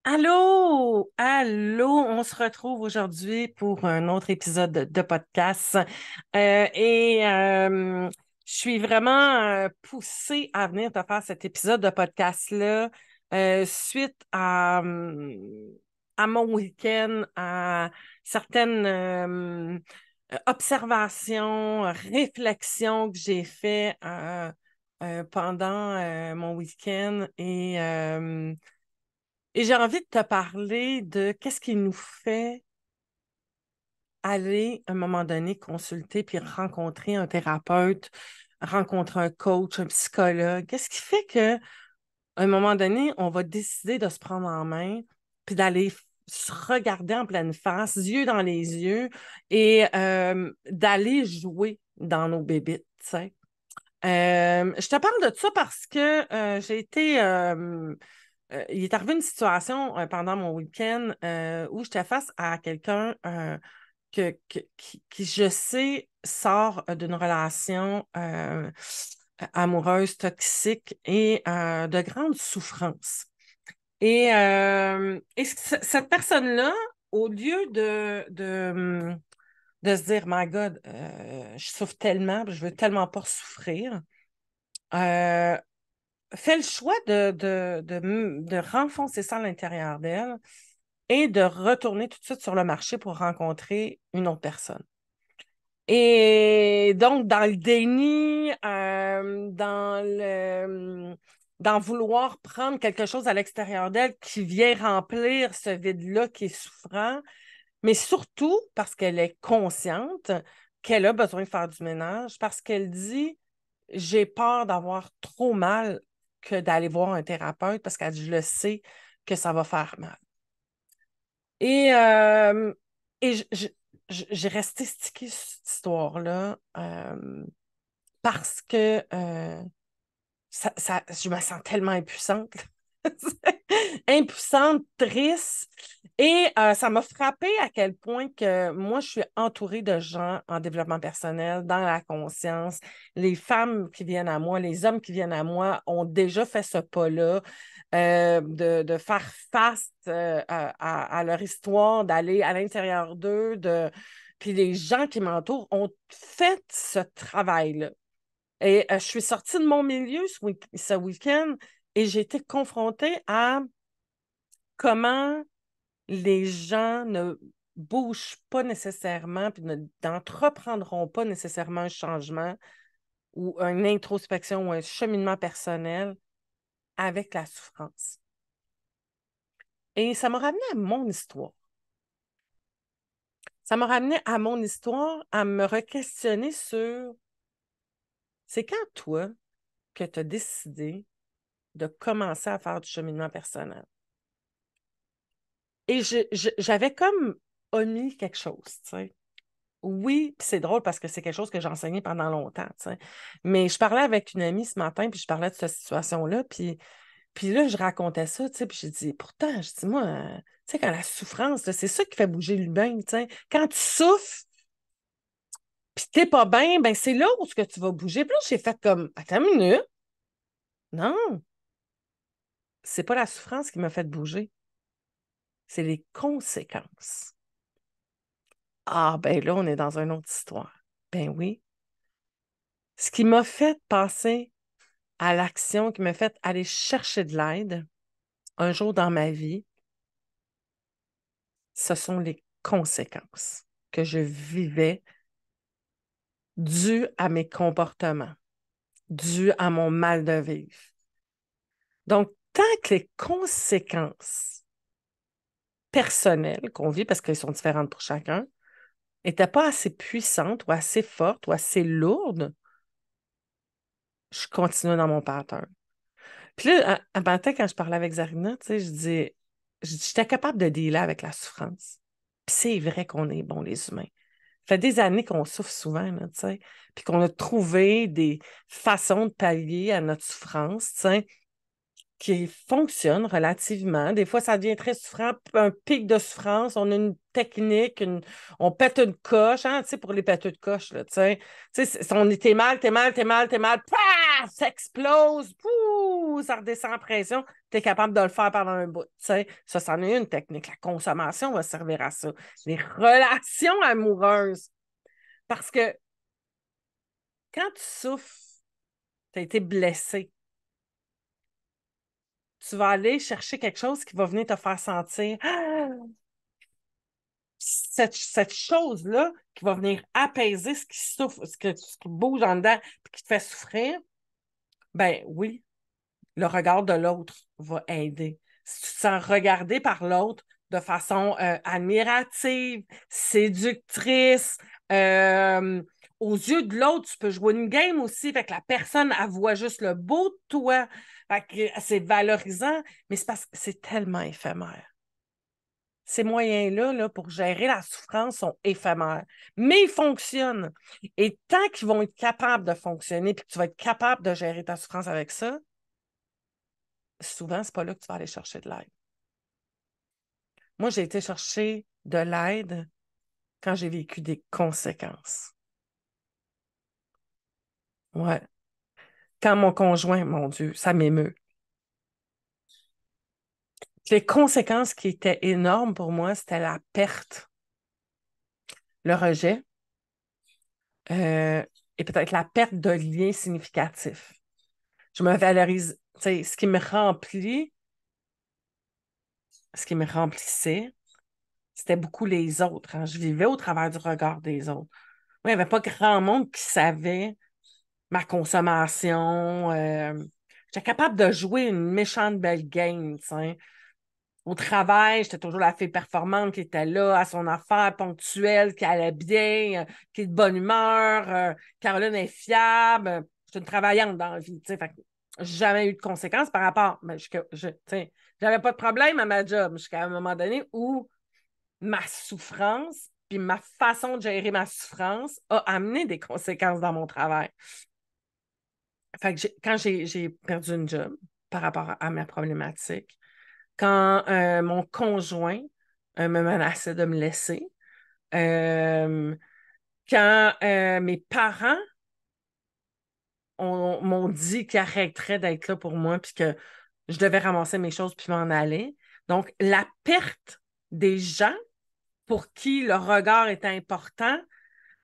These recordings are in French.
Allô, allô, on se retrouve aujourd'hui pour un autre épisode de podcast. Je suis vraiment poussée à venir te faire cet épisode de podcast-là suite à mon week-end, à certaines observations, réflexions que j'ai fait pendant mon week-end et j'ai envie de te parler de qu'est-ce qui nous fait aller, à un moment donné, consulter puis rencontrer un thérapeute, rencontrer un coach, un psychologue. Qu'est-ce qui fait que, à un moment donné, on va décider de se prendre en main puis d'aller se regarder en pleine face, yeux dans les yeux et d'aller jouer dans nos bébites, tu sais. Je te parle de ça parce que j'ai été il est arrivé une situation pendant mon week-end où j'étais face à quelqu'un qui, je sais, sort d'une relation amoureuse toxique et de grandes souffrances. Cette personne-là, au lieu de se dire, My God, je souffre tellement, je veux tellement pas souffrir, euh, fait le choix de renfoncer ça à l'intérieur d'elle et de retourner tout de suite sur le marché pour rencontrer une autre personne. Et donc, dans le déni, dans vouloir prendre quelque chose à l'extérieur d'elle qui vient remplir ce vide-là qui est souffrant, mais surtout parce qu'elle est consciente qu'elle a besoin de faire du ménage, parce qu'elle dit, j'ai peur d'avoir trop mal que d'aller voir un thérapeute parce que je le sais que ça va faire mal. Et, euh, et j'ai resté stickée sur cette histoire-là parce que je me sens tellement impuissante. Impuissante, triste. Et ça m'a frappé à quel point que moi, je suis entourée de gens en développement personnel, dans la conscience. Les femmes qui viennent à moi, les hommes qui viennent à moi ont déjà fait ce pas-là, de faire face à leur histoire, d'aller à l'intérieur d'eux, puis les gens qui m'entourent ont fait ce travail-là. Et je suis sortie de mon milieu ce week-end et j'ai été confrontée à comment les gens ne bougent pas nécessairement puis n'entreprendront pas nécessairement un changement ou une introspection ou un cheminement personnel avec la souffrance. Et ça m'a ramené à mon histoire. Ça m'a ramené à mon histoire à me re-questionner sur c'est quand toi que tu as décidé de commencer à faire du cheminement personnel. Et j'avais comme omis quelque chose, tu sais. Oui, puis c'est drôle parce que c'est quelque chose que j'ai enseigné pendant longtemps, tu sais. Mais je parlais avec une amie ce matin, puis je parlais de cette situation-là, puis là, je racontais ça, tu sais, puis j'ai dit, pourtant, je dis, moi, tu sais, quand la souffrance, là, c'est ça qui fait bouger l'humain, tu sais. Quand tu souffres, puis t'es pas bien, ben c'est là où ce que tu vas bouger. Puis là, j'ai fait comme, attends une minute, non, c'est pas la souffrance qui m'a fait bouger, c'est les conséquences. Ah, ben là, on est dans une autre histoire. Ben oui. Ce qui m'a fait passer à l'action, qui m'a fait aller chercher de l'aide un jour dans ma vie, ce sont les conséquences que je vivais dues à mes comportements, dues à mon mal de vivre. Donc, tant que les conséquences personnelles qu'on vit, parce qu'elles sont différentes pour chacun, n'étaient pas assez puissantes ou assez fortes ou assez lourdes, je continuais dans mon pattern. Puis là, un matin, quand je parlais avec Zarina, tu sais, j'étais capable de dealer avec la souffrance. Puis c'est vrai qu'on est bons, les humains. Ça fait des années qu'on souffre souvent, là, tu sais, puis qu'on a trouvé des façons de pallier à notre souffrance, tu sais, qui fonctionnent relativement. Des fois, ça devient très souffrant, un pic de souffrance, on a une technique, on pète une coche, hein, tu sais, pour les pètes de coche, là, tu sais. On est, t'es mal, paf, ça explose, pouh! ça redescend en pression, tu es capable de le faire pendant un bout. Ça, c'en est une technique. La consommation va servir à ça. Les relations amoureuses. Parce que quand tu souffres, tu as été blessé, tu vas aller chercher quelque chose qui va venir te faire sentir cette chose-là qui va venir apaiser ce qui souffre, ce qui bouge en dedans et qui te fait souffrir. Ben oui, le regard de l'autre va aider. Si tu te sens regardé par l'autre de façon admirative, séductrice, aux yeux de l'autre, tu peux jouer une game aussi, fait que la personne, elle voit juste le beau de toi. Fait que c'est valorisant, mais c'est parce que c'est tellement éphémère. Ces moyens-là, là, pour gérer la souffrance, sont éphémères, mais ils fonctionnent. Et tant qu'ils vont être capables de fonctionner, puis que tu vas être capable de gérer ta souffrance avec ça, souvent, c'est pas là que tu vas aller chercher de l'aide. Moi, j'ai été chercher de l'aide quand j'ai vécu des conséquences. Ouais. Quand mon conjoint, mon Dieu, ça m'émeut. Les conséquences qui étaient énormes pour moi, c'était la perte, le rejet euh, et peut-être la perte de liens significatifs. Je me valorise, tu sais, ce qui me remplissait, c'était beaucoup les autres, hein. Je vivais au travers du regard des autres. Moi, il n'y avait pas grand monde qui savait ma consommation. J'étais capable de jouer une méchante belle game, tu sais. Au travail, j'étais toujours la fille performante qui était là, à son affaire, ponctuelle, qui allait bien, qui est de bonne humeur. Caroline est fiable. J'étais une travaillante dans la vie, tu sais. Fait que j'ai jamais eu de conséquences par rapport. Mais tu sais, j'avais pas de problème à ma job jusqu'à un moment donné où ma souffrance puis ma façon de gérer ma souffrance a amené des conséquences dans mon travail. Fait que quand j'ai perdu une job par rapport à ma problématique, quand mon conjoint me menaçait de me laisser, euh, quand mes parents m'ont dit qu'ils arrêteraient d'être là pour moi puis que je devais ramasser mes choses puis m'en aller. Donc, la perte des gens pour qui le regard est important,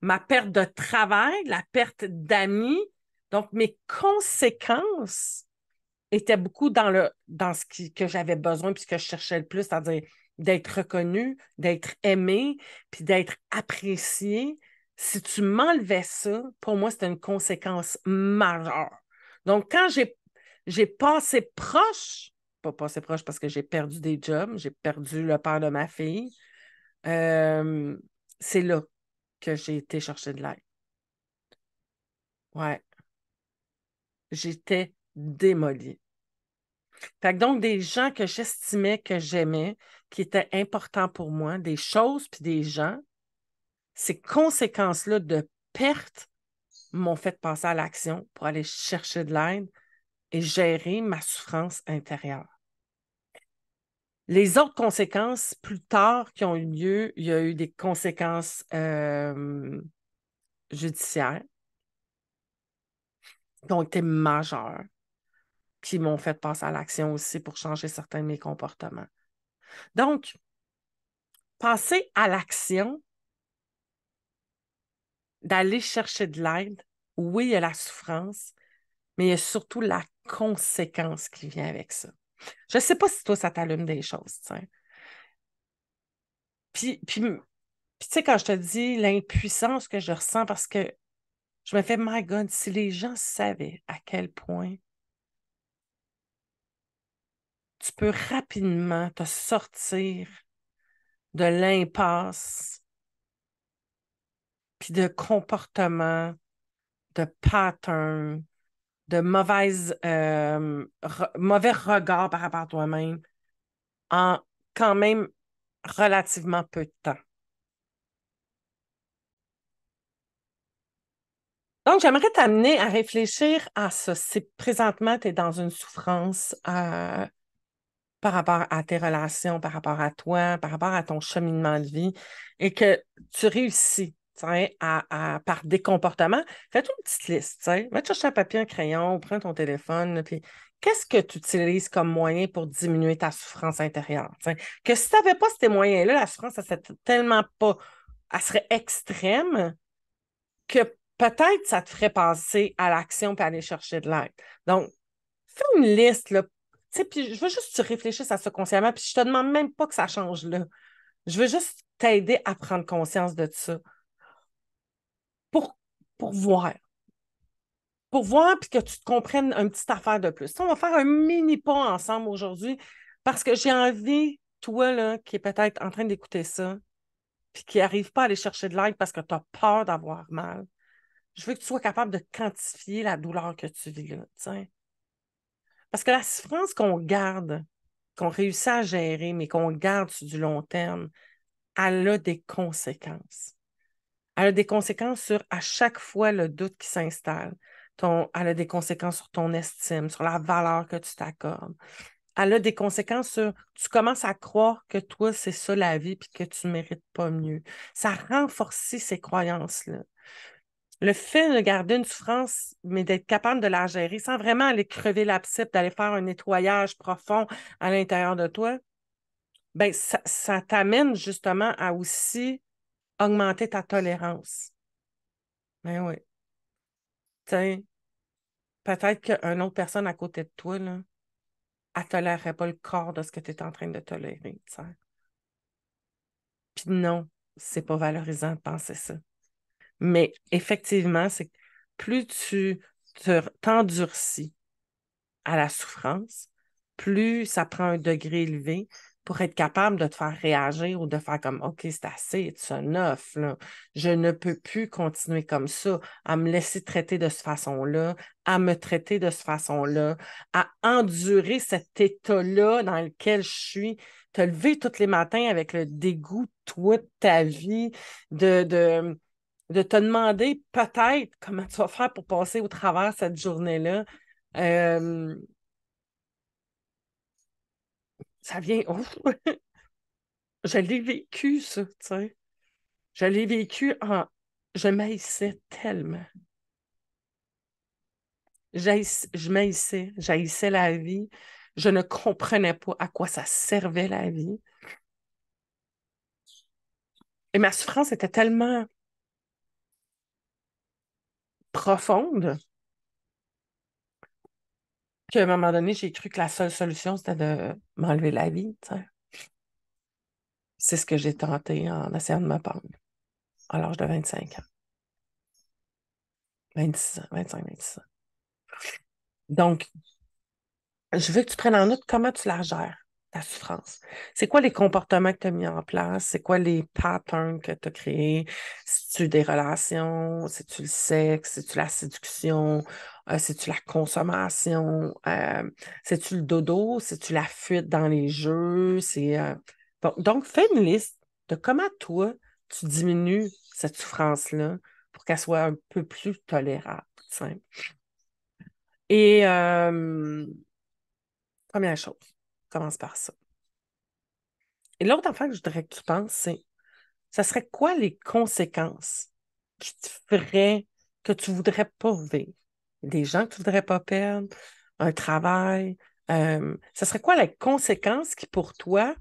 ma perte de travail, la perte d'amis, donc mes conséquences était beaucoup dans que j'avais besoin puis ce que je cherchais le plus, c'est-à-dire d'être reconnue, d'être aimée, puis d'être appréciée. Si tu m'enlevais ça, pour moi, c'était une conséquence majeure. Donc, quand j'ai passé proche, pas passé proche parce que j'ai perdu des jobs, j'ai perdu le père de ma fille, euh, c'est là que j'ai été chercher de l'aide. Ouais, j'étais démolie. Fait que donc, des gens que j'estimais, que j'aimais, qui étaient importants pour moi, des choses puis des gens, ces conséquences-là de perte m'ont fait passer à l'action pour aller chercher de l'aide et gérer ma souffrance intérieure. Les autres conséquences, plus tard, qui ont eu lieu, il y a eu des conséquences judiciaires qui ont été majeures, qui m'ont fait passer à l'action aussi pour changer certains de mes comportements. Donc, passer à l'action, d'aller chercher de l'aide, oui, il y a la souffrance, mais il y a surtout la conséquence qui vient avec ça. Je ne sais pas si toi, ça t'allume des choses, tu sais. Puis tu sais, quand je te dis l'impuissance que je ressens parce que je me fais, my God, si les gens savaient à quel point tu peux rapidement te sortir de l'impasse, puis de comportements, de patterns, de mauvais regards par rapport à toi-même en quand même relativement peu de temps. Donc, j'aimerais t'amener à réfléchir à ça. Si présentement, tu es dans une souffrance par rapport à tes relations, par rapport à toi, par rapport à ton cheminement de vie et que tu réussis, tu sais, par des comportements, fais-toi une petite liste, tu sais. Va te chercher un papier, un crayon, prends ton téléphone, puis qu'est-ce que tu utilises comme moyen pour diminuer ta souffrance intérieure? T'sais? Que si tu n'avais pas ces moyens-là, la souffrance, ça serait tellement pas, elle serait extrême que peut-être ça te ferait passer à l'action et aller chercher de l'aide. Donc, fais une liste, là. Tu sais, puis je veux juste que tu réfléchisses à ça consciemment, puis je te demande même pas que ça change là. Je veux juste t'aider à prendre conscience de ça pour, pour voir. Pour voir puis que tu te comprennes une petite affaire de plus. On va faire un mini pas ensemble aujourd'hui parce que j'ai envie, toi, là, qui est peut-être en train d'écouter ça, puis qui n'arrive pas à aller chercher de l'aide parce que tu as peur d'avoir mal, je veux que tu sois capable de quantifier la douleur que tu vis là. T'sais. Parce que la souffrance qu'on garde, qu'on réussit à gérer, mais qu'on garde sur du long terme, elle a des conséquences. Elle a des conséquences sur à chaque fois le doute qui s'installe. Elle a des conséquences sur ton estime, sur la valeur que tu t'accordes. Elle a des conséquences sur tu commences à croire que toi, c'est ça la vie puis que tu ne mérites pas mieux. Ça renforce ces croyances-là. Le fait de garder une souffrance, mais d'être capable de la gérer sans vraiment aller crever l'abcès, d'aller faire un nettoyage profond à l'intérieur de toi, ben ça t'amène justement à aussi augmenter ta tolérance. Ben oui. Tiens, peut-être qu'une autre personne à côté de toi, là, elle ne tolérerait pas le corps de ce que tu es en train de tolérer. T'sais. Puis non, c'est pas valorisant de penser ça. Mais effectivement, c'est que plus tu t'endurcis à la souffrance, plus ça prend un degré élevé pour être capable de te faire réagir ou de faire comme OK, c'est assez, it's enough, là. Je ne peux plus continuer comme ça, à me laisser traiter de cette façon-là, à me traiter de cette façon-là, à endurer cet état-là dans lequel je suis, te lever tous les matins avec le dégoût, toi, de ta vie, de te demander peut-être comment tu vas faire pour passer au travers cette journée-là. Euh, Ça vient. Ouf, je l'ai vécu, ça, tu sais. Je l'ai vécu en. Je m'haïssais tellement. J'haïssais la vie. Je ne comprenais pas à quoi ça servait la vie. Et ma souffrance était tellement profonde qu'à un moment donné, j'ai cru que la seule solution, c'était de m'enlever la vie, tu sais. C'est ce que j'ai tenté en essayant de me pendre à l'âge de 25 ans. 26 ans, 25, 26 ans. Donc, je veux que tu prennes en note comment tu la gères, ta souffrance. C'est quoi les comportements que tu as mis en place? C'est quoi les patterns que tu as créés? C'est-tu des relations? C'est-tu le sexe? C'est-tu la séduction? C'est-tu la consommation? C'est-tu le dodo? C'est-tu la fuite dans les jeux? Bon, donc, fais une liste de comment toi, tu diminues cette souffrance-là pour qu'elle soit un peu plus tolérable. Simple. Et première chose, commence par ça. Et l'autre affaire que je voudrais que tu penses, c'est, ça serait quoi les conséquences qui te feraient que tu ne voudrais pas vivre? Des gens que tu ne voudrais pas perdre, un travail. Ça serait quoi les conséquences qui, pour toi,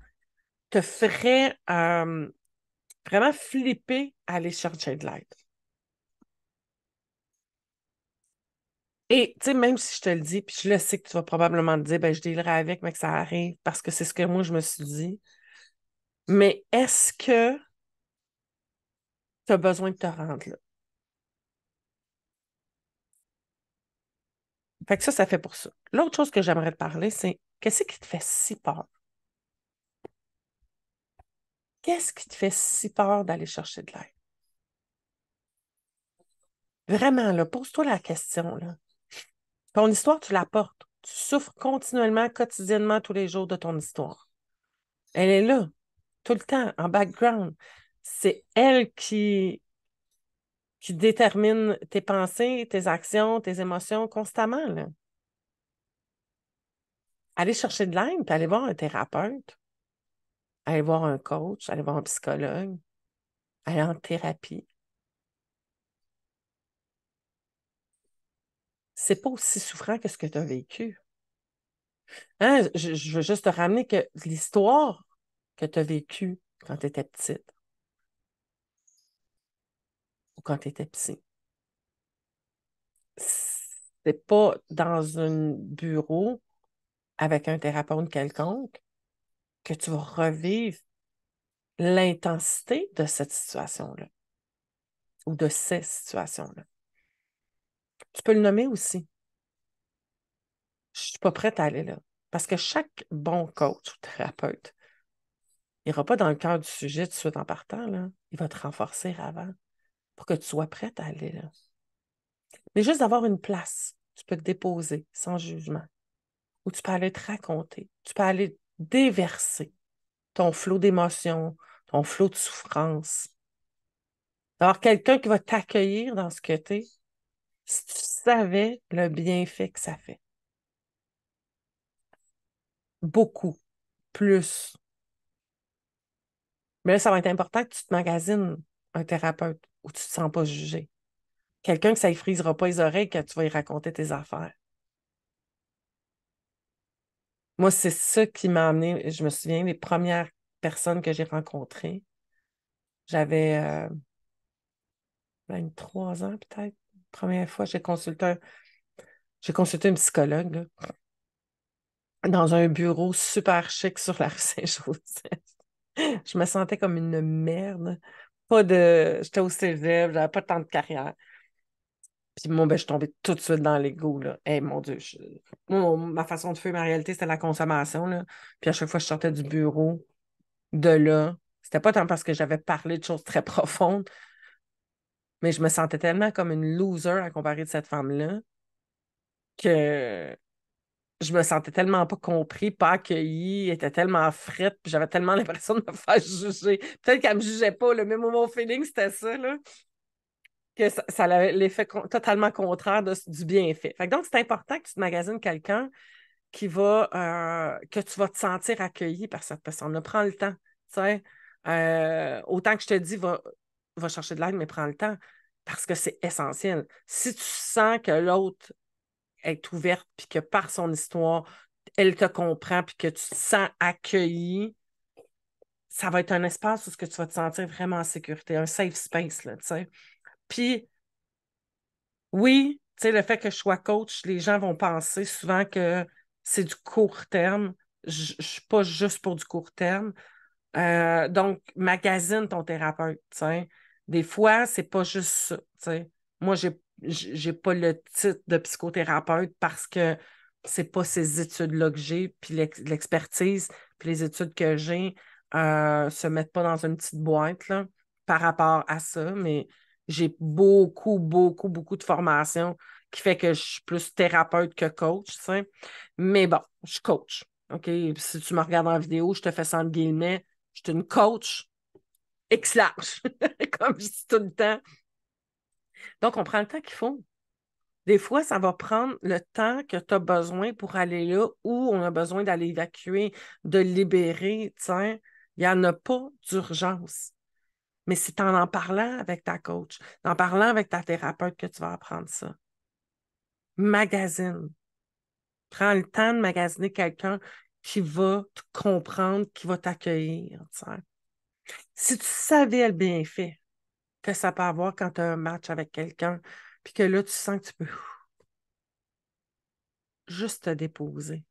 te feraient vraiment flipper à aller chercher de l'aide? Et, tu sais, même si je te le dis, puis je le sais que tu vas probablement te dire, ben, je dealerai avec, mais que ça arrive, parce que c'est ce que moi, je me suis dit. Mais est-ce que tu as besoin de te rendre là? Fait que ça fait pour ça. L'autre chose que j'aimerais te parler, c'est qu'est-ce qui te fait si peur? Qu'est-ce qui te fait si peur d'aller chercher de l'aide? Vraiment, là, pose-toi la question, là. Ton histoire, tu la portes. Tu souffres continuellement, quotidiennement, tous les jours de ton histoire. Elle est là, tout le temps, en background. C'est elle qui détermine tes pensées, tes actions, tes émotions constamment, là. Aller chercher de l'aide, puis aller voir un thérapeute, aller voir un coach, aller voir un psychologue, aller en thérapie. C'est pas aussi souffrant que ce que tu as vécu. Hein, je veux juste te ramener que l'histoire que tu as vécue quand tu étais petite ou quand tu étais petit, c'est pas dans un bureau avec un thérapeute quelconque que tu vas revivre l'intensité de cette situation-là ou de ces situations-là. Tu peux le nommer aussi. Je ne suis pas prête à aller là. Parce que chaque bon coach ou thérapeute n'ira pas dans le cœur du sujet tout de suite en partant, là. Il va te renforcer avant pour que tu sois prête à aller là. Mais juste d'avoir une place, tu peux te déposer sans jugement, où tu peux aller te raconter, tu peux aller déverser ton flot d'émotions, ton flot de souffrance. D'avoir quelqu'un qui va t'accueillir dans ce que tu es, si tu savais le bienfait que ça fait. Beaucoup, plus. Mais là, ça va être important que tu te magasines un thérapeute où tu ne te sens pas jugé. Quelqu'un que ça ne frisera pas les oreilles quand tu vas y raconter tes affaires. Moi, c'est ça qui m'a amené. Je me souviens des premières personnes que j'ai rencontrées. J'avais 23 ans peut-être. Première fois, j'ai consulté un psychologue là, dans un bureau super chic sur la rue Saint-Joseph. Je me sentais comme une merde. J'étais au cégep, j'avais pas tant de carrière. Puis moi, ben, je suis tombée tout de suite dans l'ego, là. Hey, mon Dieu, moi, ma façon de faire ma réalité, c'était la consommation, là. Puis à chaque fois que je sortais du bureau, de là, c'était pas tant parce que j'avais parlé de choses très profondes, mais je me sentais tellement comme une loser à comparer de cette femme-là que je me sentais tellement pas compris, pas accueillie, elle était tellement frette, puis j'avais tellement l'impression de me faire juger. Peut-être qu'elle me jugeait pas, là, mais mon feeling, c'était ça, là, que ça avait l'effet totalement contraire du bienfait. Fait que donc, c'est important que tu te magasines quelqu'un que tu vas te sentir accueilli par cette personne-là. Prends le temps, tu sais. Autant que je te dis, va chercher de l'aide, mais prends le temps, parce que c'est essentiel. Si tu sens que l'autre est ouverte, puis que par son histoire, elle te comprend, puis que tu te sens accueilli, ça va être un espace où tu vas te sentir vraiment en sécurité, un safe space, là, tu sais. Puis, oui, tu sais, le fait que je sois coach, les gens vont penser souvent que c'est du court terme. Je ne suis pas juste pour du court terme. Donc, magasine ton thérapeute, tu sais. Des fois, c'est pas juste ça, tu sais. Moi, j'ai pas le titre de psychothérapeute parce que c'est pas ces études-là que j'ai, puis l'expertise, puis les études que j'ai se mettent pas dans une petite boîte, là, par rapport à ça, mais j'ai beaucoup, beaucoup, beaucoup de formation qui fait que je suis plus thérapeute que coach, tu sais. Mais bon, je suis coach. OK? Si tu me regardes en vidéo, je te fais ça entre guillemets. Je suis une coach X-large, comme je dis tout le temps. Donc, on prend le temps qu'il faut. Des fois, ça va prendre le temps que tu as besoin pour aller là où on a besoin d'aller évacuer, de libérer. Tiens, il n'y en a pas d'urgence. Mais c'est en parlant avec ta coach, en parlant avec ta thérapeute que tu vas apprendre ça. Magasine. Prends le temps de magasiner quelqu'un qui va te comprendre, qui va t'accueillir. Tiens. Si tu savais le bienfait que ça peut avoir quand tu as un match avec quelqu'un, puis que là, tu sens que tu peux juste te déposer.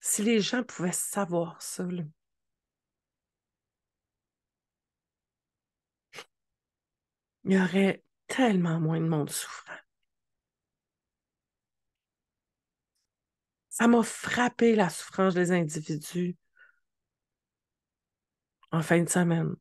Si les gens pouvaient savoir ça, là, il y aurait tellement moins de monde souffrant. Ça m'a frappé la souffrance des individus en fin de semaine.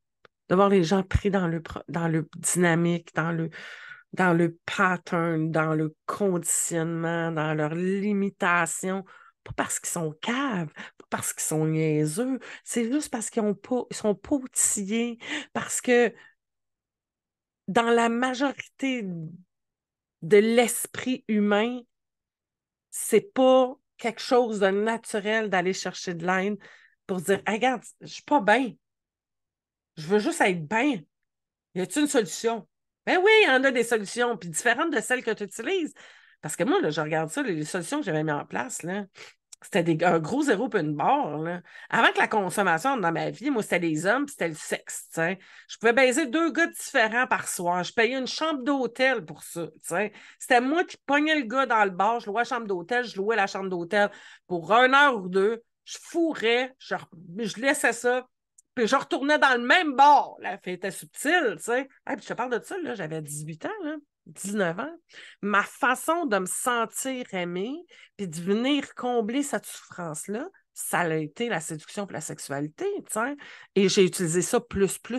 De voir les gens pris dans le dynamique, dans le pattern, dans le conditionnement, dans leur limitation. Pas parce qu'ils sont caves, pas parce qu'ils sont niaiseux, c'est juste parce ils sont pas outillés, parce que dans la majorité de l'esprit humain, c'est pas quelque chose de naturel d'aller chercher de l'aide pour se dire hey, regarde, je suis pas bien, je veux juste être bien. Y a-t-il une solution? Ben oui, il y en a des solutions, puis différentes de celles que tu utilises. Parce que moi, là, je regarde ça, les solutions que j'avais mises en place, là, C'était un gros zéro puis une barre, là. Avant que la consommation dans ma vie, moi, c'était les hommes puis c'était le sexe, tu sais. Je pouvais baiser 2 gars différents par soir. Je payais une chambre d'hôtel pour ça, tu sais. C'était moi qui pognais le gars dans le bar, je louais la chambre d'hôtel, je louais la chambre d'hôtel pour 1 heure ou 2. Je fourrais, je laissais ça, puis je retournais dans le même bar. La fille était subtile, tu sais. Puis je te parle de ça, là, j'avais 18 ans, là. 19 ans. Ma façon de me sentir aimée, puis de venir combler cette souffrance-là, ça a été la séduction et la sexualité, tu sais. Et j'ai utilisé ça plus, tu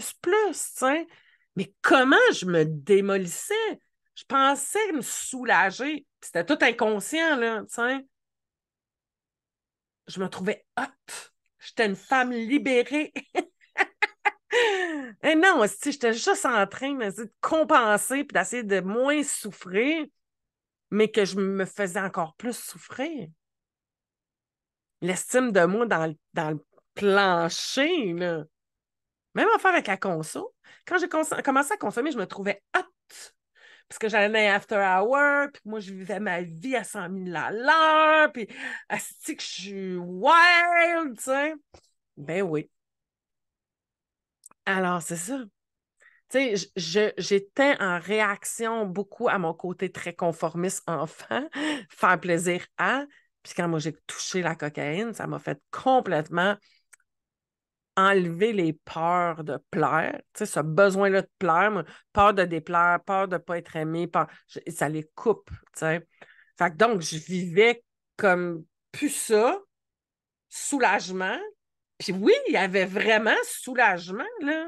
sais. Mais comment je me démolissais? Je pensais me soulager. C'était tout inconscient, là, tu sais. Je me trouvais hot. J'étais une femme libérée. Et non, si j'étais juste en train de compenser puis d'essayer de moins souffrir, mais que je me faisais encore plus souffrir. L'estime de moi dans le plancher, là. Même affaire avec la conso. Quand j'ai commencé à consommer, je me trouvais hot. Parce que j'allais dans les after hours, puis moi, je vivais ma vie à 100 000 à l'heure, puis asti que je suis wild, tu sais. Ben oui. Alors, c'est ça. Tu sais, j'étais en réaction beaucoup à mon côté très conformiste enfant, faire plaisir à. Puis quand moi j'ai touché la cocaïne, ça m'a fait complètement enlever les peurs de plaire. Tu sais, ce besoin-là de plaire, peur de déplaire, peur de ne pas être aimé, ça les coupe. Tu sais. Fait que donc, je vivais comme plus ça, soulagement. Puis oui, il y avait vraiment soulagement, là,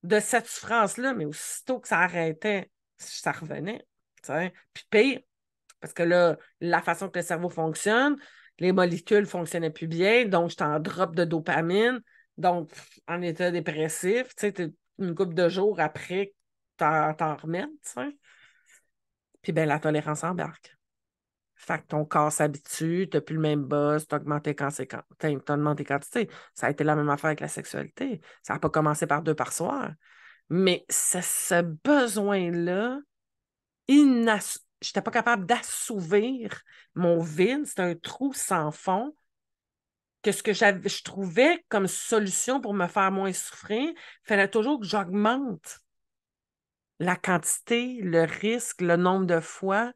de cette souffrance-là, mais aussitôt que ça arrêtait, ça revenait. Tu sais. Puis pire, parce que là, la façon que le cerveau fonctionne, les molécules ne fonctionnaient plus bien, donc j'étais en drop de dopamine, donc en état dépressif, tu sais, une couple de jours après, t'en remets, tu sais. Puis bien, la tolérance embarque. Fait que ton corps s'habitue, tu n'as plus le même buzz, tu augmentes tes quantités. Ça a été la même affaire avec la sexualité. Ça n'a pas commencé par 2 par soir. Mais c'est ce besoin-là, je n'étais pas capable d'assouvir mon vide. C'était un trou sans fond. Que ce que je trouvais comme solution pour me faire moins souffrir, il fallait toujours que j'augmente la quantité, le risque, le nombre de fois,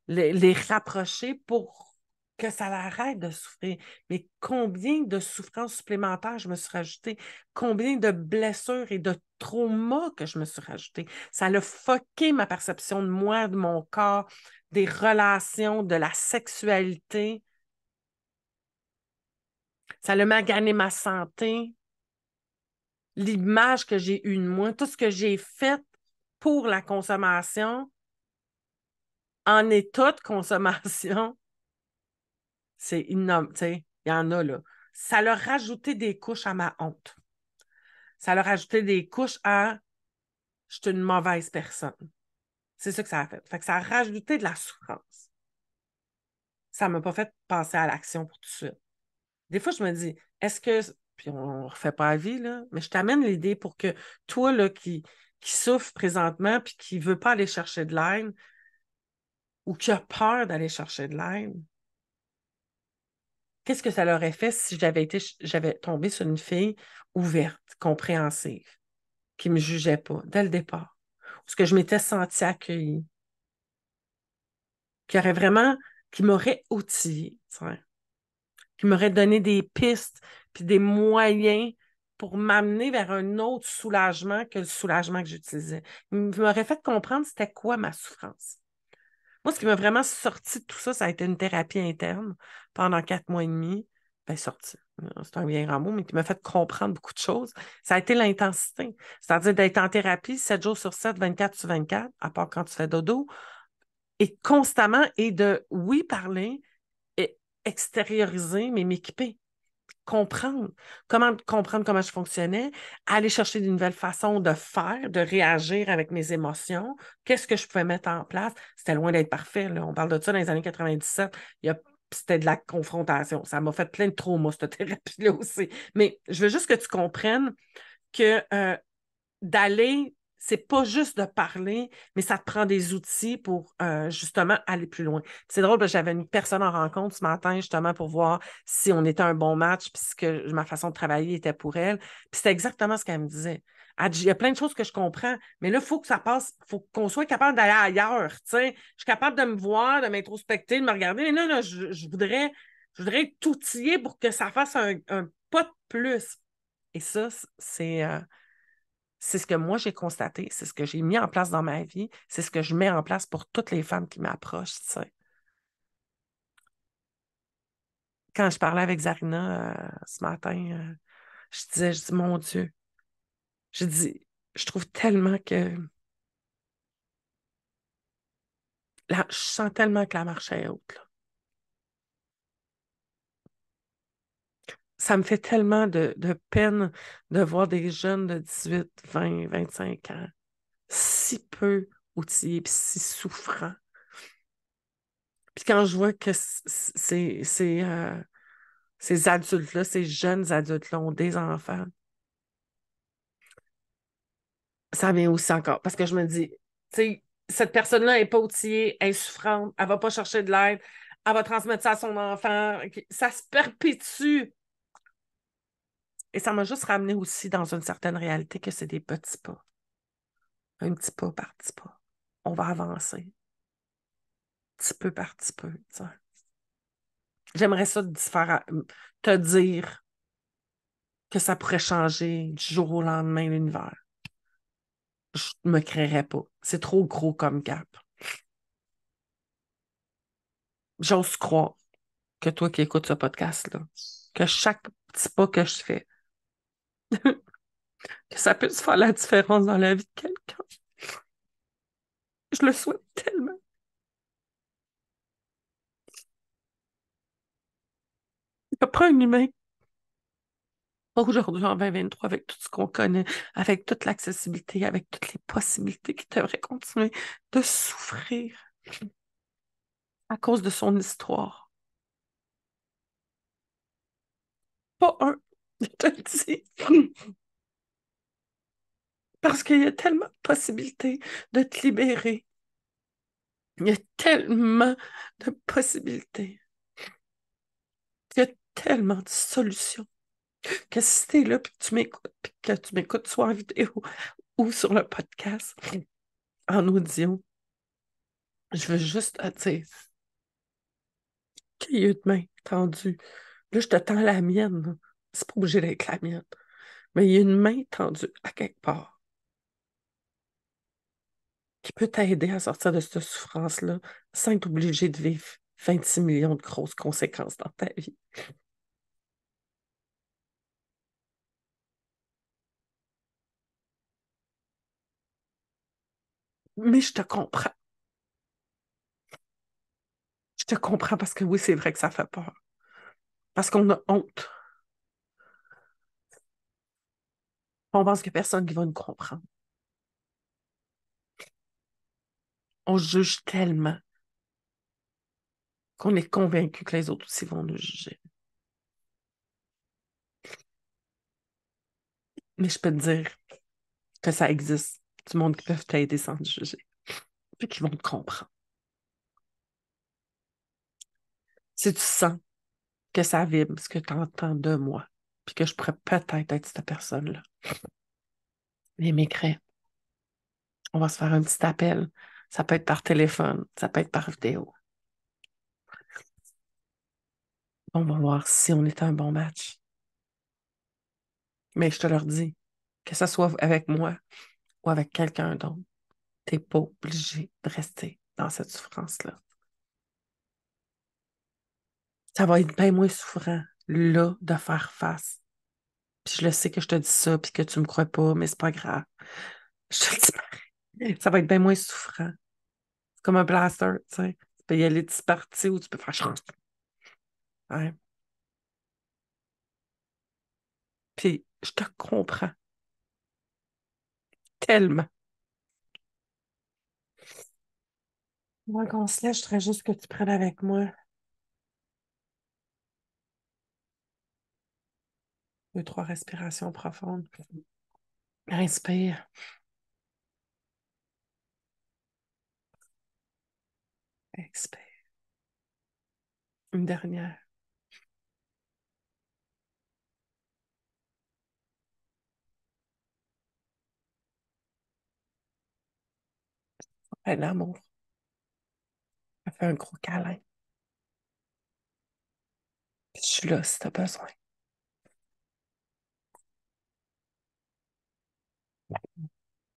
les rapprocher pour que ça l'arrête de souffrir. Mais combien de souffrances supplémentaires je me suis rajoutée? Combien de blessures et de traumas que je me suis rajoutée? Ça a fucké ma perception de moi, de mon corps, des relations, de la sexualité. Ça a magané ma santé, l'image que j'ai eue de moi, tout ce que j'ai fait pour la consommation, en état de consommation. C'est innommable, tu sais, il y en a, là. Ça leur rajouté des couches à ma honte. Ça leur rajouté des couches à je suis une mauvaise personne. C'est ça que ça a fait. Fait que ça a rajouté de la souffrance. Ça ne m'a pas fait penser à l'action pour tout de suite. Des fois, je me dis, est-ce que, puis on ne refait pas la vie, là, mais je t'amène l'idée pour que toi, là, qui souffre présentement puis qui ne veut pas aller chercher de l'aide ou qui a peur d'aller chercher de l'aide, qu'est-ce que ça leur aurait fait si j'avais tombé sur une fille ouverte, compréhensive, qui ne me jugeait pas dès le départ, parce que je m'étais sentie accueillie, qui m'aurait outillée, qui m'aurait donné des pistes puis des moyens pour m'amener vers un autre soulagement que le soulagement que j'utilisais. Il m'aurait fait comprendre c'était quoi ma souffrance. Moi, ce qui m'a vraiment sorti de tout ça, ça a été une thérapie interne pendant 4 mois et demi. Ben, sorti, c'est un bien grand mot, mais qui m'a fait comprendre beaucoup de choses. Ça a été l'intensité. C'est-à-dire d'être en thérapie 7 jours sur 7, 24 sur 24, à part quand tu fais dodo, et constamment, et de, oui, parler, et extérioriser, mais m'équiper. Comprendre comment je fonctionnais, aller chercher de nouvelles façons de faire, de réagir avec mes émotions, qu'est-ce que je pouvais mettre en place. C'était loin d'être parfait, là. On parle de ça dans les années 97. C'était de la confrontation. Ça m'a fait plein de traumas, cette thérapie-là aussi. Mais je veux juste que tu comprennes que d'aller c'est pas juste de parler, mais ça te prend des outils pour justement aller plus loin. C'est drôle, parce que j'avais une personne en rencontre ce matin, justement, pour voir si on était un bon match, puis que ma façon de travailler était pour elle. Puis c'était exactement ce qu'elle me disait. Elle dit, il y a plein de choses que je comprends, mais là, il faut que ça passe, il faut qu'on soit capable d'aller ailleurs. Tu sais. Je suis capable de me voir, de m'introspecter, de me regarder, mais là, je voudrais être outillée pour que ça fasse un pas de plus. Et ça, c'est ce que moi j'ai constaté, c'est ce que j'ai mis en place dans ma vie, c'est ce que je mets en place pour toutes les femmes qui m'approchent. Tu sais. Quand je parlais avec Zarina ce matin, je dis, mon Dieu, je dis, je trouve tellement que, je sens tellement que la marche est haute. Là. Ça me fait tellement de peine de voir des jeunes de 18, 20, 25 ans si peu outillés et si souffrants. Puis quand je vois que ces adultes-là, ces jeunes adultes-là ont des enfants, ça vient aussi encore. Parce que je me dis, tu sais, cette personne-là n'est pas outillée, elle est souffrante, elle ne va pas chercher de l'aide, elle va transmettre ça à son enfant. Ça se perpétue. Et ça m'a juste ramené aussi dans une certaine réalité que c'est des petits pas. Un petit pas par petit pas. On va avancer. Petit peu par petit peu. Tu sais. J'aimerais ça te dire que ça pourrait changer du jour au lendemain l'univers. Je ne me créerais pas. C'est trop gros comme gap. J'ose croire que toi qui écoutes ce podcast-là, que chaque petit pas que je fais, que ça puisse faire la différence dans la vie de quelqu'un. Je le souhaite tellement. Il n'y a pas un humain aujourd'hui en 2023 avec tout ce qu'on connaît, avec toute l'accessibilité, avec toutes les possibilités qui devrait continuer de souffrir à cause de son histoire. Pas un, je te le dis. Parce qu'il y a tellement de possibilités de te libérer. Il y a tellement de possibilités. Il y a tellement de solutions que si tu es là puis que tu m'écoutes soit en vidéo ou sur le podcast, en audio, je veux juste te dire qu'il y a une main tendue. Là, je te tends la mienne. Là. C'est pas obligé d'être la mienne. Mais il y a une main tendue à quelque part qui peut t'aider à sortir de cette souffrance-là sans être obligé de vivre 26 millions de grosses conséquences dans ta vie. Mais je te comprends. Je te comprends parce que oui, c'est vrai que ça fait peur. Parce qu'on a honte. On pense qu'il n'y a personne qui va nous comprendre. On juge tellement qu'on est convaincu que les autres aussi vont nous juger. Mais je peux te dire que ça existe. Du monde qui peuvent t'aider sans te juger. Puis qui vont te comprendre. Si tu sens que ça vibre, ce que tu entends de moi, puis que je pourrais peut-être être cette personne-là, mais m'écris. On va se faire un petit appel. Ça peut être par téléphone, ça peut être par vidéo. On va voir si on est un bon match. Mais je te leur dis, que ce soit avec moi ou avec quelqu'un d'autre, t'es pas obligé de rester dans cette souffrance-là. Ça va être bien moins souffrant, là, de faire face. Puis je le sais que je te dis ça, puis que tu me crois pas, mais c'est pas grave. Je te le dis pareil. Ça va être bien moins souffrant. C'est comme un blaster, tu sais. Tu peux y aller de parties ou tu peux faire chose. Ouais. Puis je te comprends tellement. Moi, qu'on se lève, je voudrais juste que tu prennes avec moi 2, 3 respirations profondes. Respire. Expert. Une dernière. Un amour. Ça fait un gros câlin. Je suis là si t'as besoin.